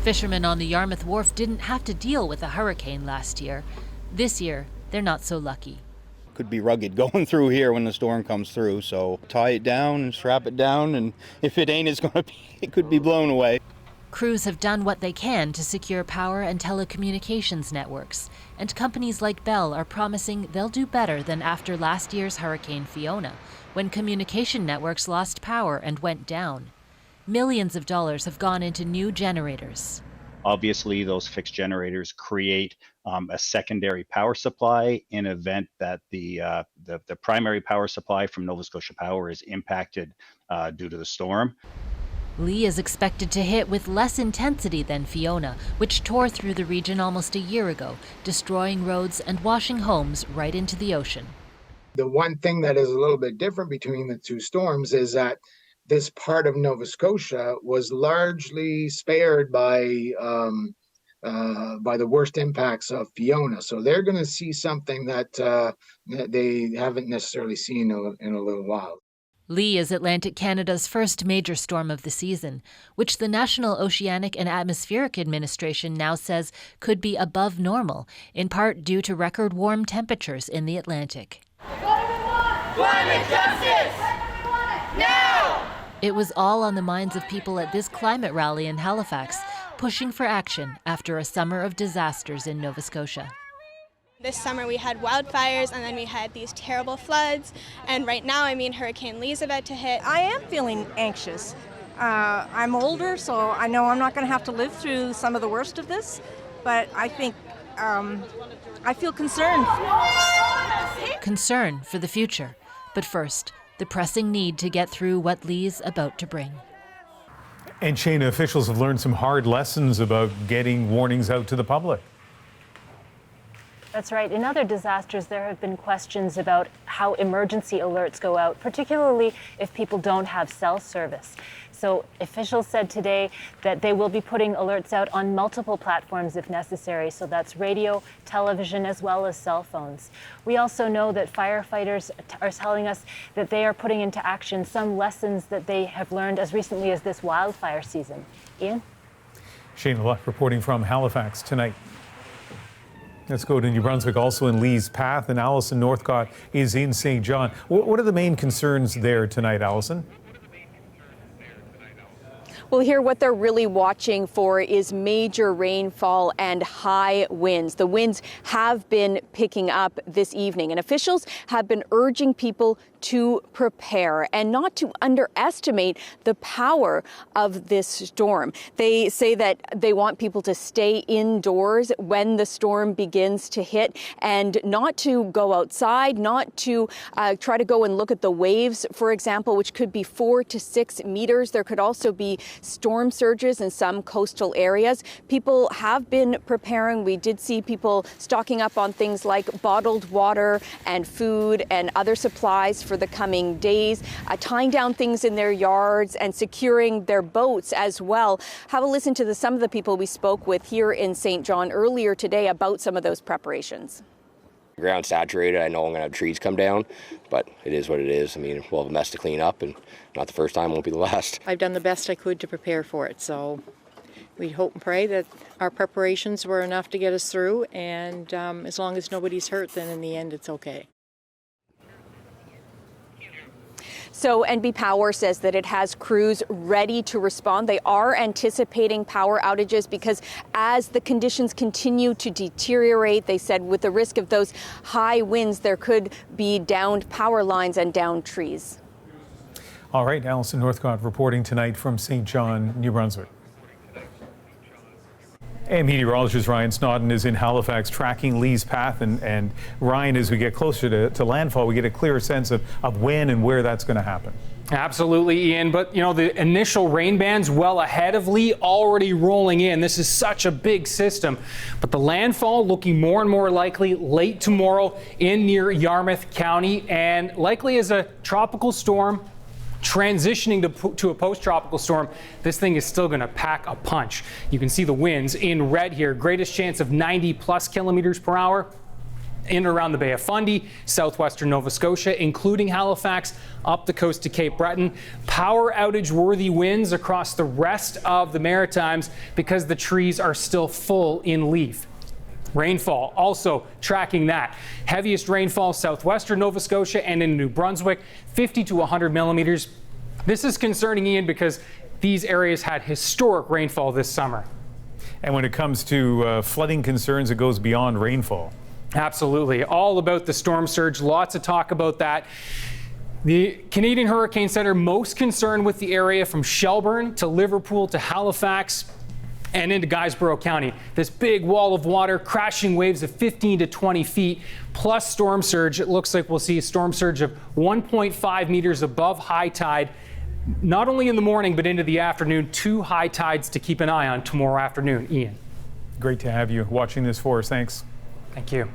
Fishermen on the Yarmouth Wharf didn't have to deal with a hurricane last year. This year, they're not so lucky. Could be rugged going through here when the storm comes through, so tie it down and strap it down, and if it ain't, it's going to be, it could be blown away. Crews have done what they can to secure power and telecommunications networks, and companies like Bell are promising they'll do better than after last year's Hurricane Fiona, when communication networks lost power and went down. Millions of dollars have gone into new generators. Obviously, those fixed generators create a secondary power supply in event that the primary power supply from Nova Scotia Power is impacted due to the storm. Lee is expected to hit with less intensity than Fiona, which tore through the region almost a year ago, destroying roads and washing homes right into the ocean. The one thing that is a little bit different between the two storms is that this part of Nova Scotia was largely spared by the worst impacts of Fiona. So they're going to see something that they haven't necessarily seen in a little while. Lee is Atlantic Canada's first major storm of the season, which the National Oceanic and Atmospheric Administration now says could be above normal, in part due to record warm temperatures in the Atlantic. Climate justice! Now! It was all on the minds of people at this climate rally in Halifax, pushing for action after a summer of disasters in Nova Scotia. This summer we had wildfires, and then we had these terrible floods, and right now, Hurricane Lee's about to hit. I am feeling anxious. I'm older, so I know I'm not going to have to live through some of the worst of this, but I think I feel concerned. Concern for the future, but first, the pressing need to get through what Lee's about to bring. And Shana, officials have learned some hard lessons about getting warnings out to the public. That's right. In other disasters, there have been questions about how emergency alerts go out, particularly if people don't have cell service. So officials said today that they will be putting alerts out on multiple platforms if necessary. So that's radio, television, as well as cell phones. We also know that firefighters are telling us that they are putting into action some lessons that they have learned as recently as this wildfire season. Ian? Shana Luck reporting from Halifax tonight. Let's go to New Brunswick, also in Lee's path, and Alison Northcott is in St. John. What are the main concerns there tonight, Alison? Well, here what they're really watching for is major rainfall and high winds. The winds have been picking up this evening, and officials have been urging people to prepare and not to underestimate the power of this storm. They say that they want people to stay indoors when the storm begins to hit and not to go outside, not to try to go and look at the waves, for example, which could be 4 to 6 meters. There could also be storm surges in some coastal areas. People have been preparing. We did see people stocking up on things like bottled water and food and other supplies for the coming days, tying down things in their yards and securing their boats as well. Have a listen to some of the people we spoke with here in St. John earlier today about some of those preparations. The ground's saturated. I know I'm going to have trees come down, but it is what it is. We'll have a mess to clean up, and not the first time, won't be the last. I've done the best I could to prepare for it, so we hope and pray that our preparations were enough to get us through, and as long as nobody's hurt, then in the end it's okay. So NB Power says that it has crews ready to respond. They are anticipating power outages because as the conditions continue to deteriorate, they said with the risk of those high winds, there could be downed power lines and downed trees. All right, Alison Northcott reporting tonight from St. John, New Brunswick. And meteorologist Ryan Snodden is in Halifax tracking Lee's path. And Ryan, as we get closer to landfall, we get a clearer sense of when and where that's going to happen. Absolutely, Ian. But, the initial rain bands well ahead of Lee already rolling in. This is such a big system. But the landfall looking more and more likely late tomorrow in near Yarmouth County, and likely as a tropical storm transitioning to a post-tropical storm. This thing is still going to pack a punch. You can see the winds in red here. Greatest chance of 90 plus kilometers per hour. in and around the Bay of Fundy, southwestern Nova Scotia, including Halifax, up the coast to Cape Breton. Power outage-worthy winds across the rest of the Maritimes because the trees are still full in leaf. Rainfall, also tracking that. Heaviest rainfall southwestern Nova Scotia and in New Brunswick, 50 to 100 millimeters. This is concerning, Ian, because these areas had historic rainfall this summer. And when it comes to flooding concerns, it goes beyond rainfall. Absolutely. All about the storm surge. Lots of talk about that. The Canadian Hurricane Center most concerned with the area from Shelburne to Liverpool to Halifax and into Guysborough County. This big wall of water, crashing waves of 15 to 20 feet, plus storm surge. It looks like we'll see a storm surge of 1.5 meters above high tide, not only in the morning, but into the afternoon. 2 high tides to keep an eye on tomorrow afternoon. Ian. Great to have you watching this for us. Thanks. Thank you.